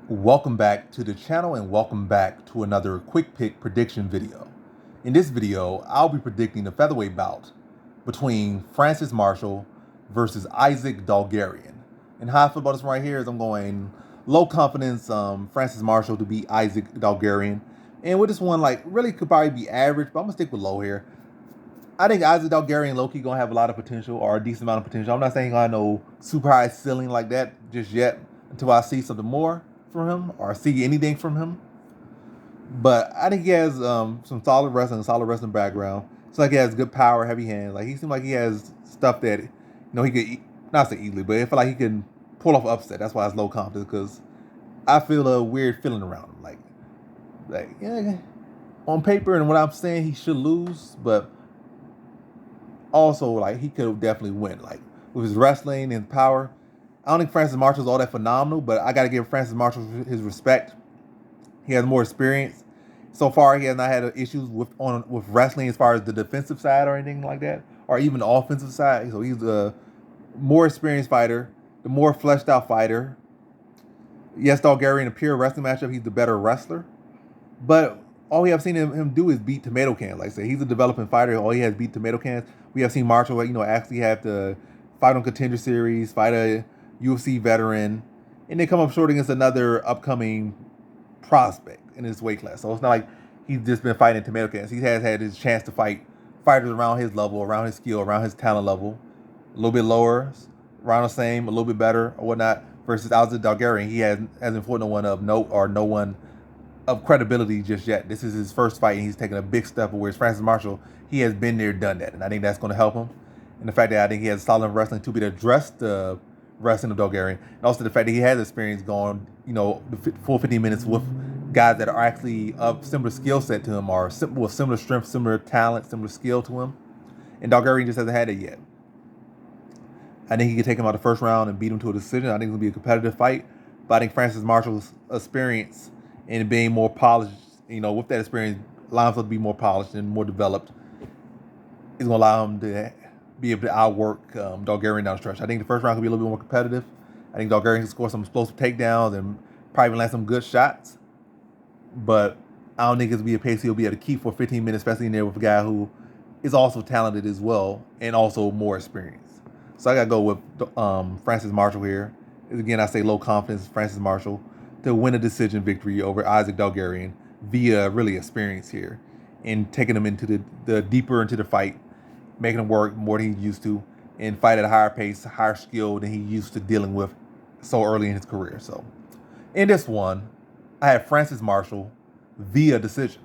Welcome back to the channel and welcome back to another quick pick prediction video. In this video, I'll be predicting the featherweight bout between Francis Marshall versus Isaac Dulgarian. And how I feel about this right here is I'm going low confidence Francis Marshall to beat Isaac Dulgarian. And with this one, like, really could probably be average, but I'm gonna stick with low here. I think Isaac Dulgarian low-key gonna have a lot of potential, or a decent amount of potential. I'm not saying he's gonna have no super high ceiling like that just yet until I see something more from him or see anything from him. But I think he has some solid wrestling background. It's like he has good power, heavy hands. Like he seems like he has stuff that he could not say easily, but I feel like he can pull off upset. That's why it's low confidence, because I feel a weird feeling around him. Like yeah, on paper and what I'm saying, he should lose, but also like he could definitely win. Like with his wrestling and power, I don't think Francis Marshall's all that phenomenal, but I got to give Francis Marshall his respect. He has more experience. So far, he has not had issues with wrestling as far as the defensive side or anything like that, or even the offensive side. So he's a more experienced fighter, the more fleshed out fighter. Yes, Dulgarian, in a pure wrestling matchup, he's the better wrestler. But all we have seen him do is beat tomato cans. Like I said, he's a developing fighter. All he has beat tomato cans. We have seen Marshall, actually have to fight on Contender Series, fight a UFC veteran, and they come up short against another upcoming prospect in his weight class. So it's not like he's just been fighting tomato cans. He has had his chance to fight fighters around his level, around his skill, around his talent level, a little bit lower, around the same, a little bit better or whatnot. Versus Isaac Dulgarian, he hasn't fought no one of note or no one of credibility just yet. This is his first fight, and he's taking a big step. Whereas Francis Marshall, he has been there, done that, and I think that's going to help him. And the fact that I think he has solid wrestling to be to address the wrestling of Dulgarian, and also the fact that he has experience going, the full 15 minutes with guys that are actually of similar skill set to him, or with similar strength, similar talent, similar skill to him. And Dulgarian just hasn't had it yet. I think he can take him out the first round and beat him to a decision. I think it's going to be a competitive fight. But I think Francis Marshall's experience and being more polished, with that experience, allows him to be more polished and more developed, is going to allow him to be able to outwork Dulgarian down the stretch. I think the first round could be a little bit more competitive. I think Dulgarian can score some explosive takedowns and probably land some good shots. But I don't think it's going to be a pace he'll be able to keep for 15 minutes, especially in there with a guy who is also talented as well and also more experienced. So I got to go with Francis Marshall here. Again, I say low confidence Francis Marshall to win a decision victory over Isaac Dulgarian via really experience here, and taking him into the deeper into the fight, making him work more than he used to, and fight at a higher pace, higher skill than he used to dealing with so early in his career. So in this one, I have Francis Marshall via decision.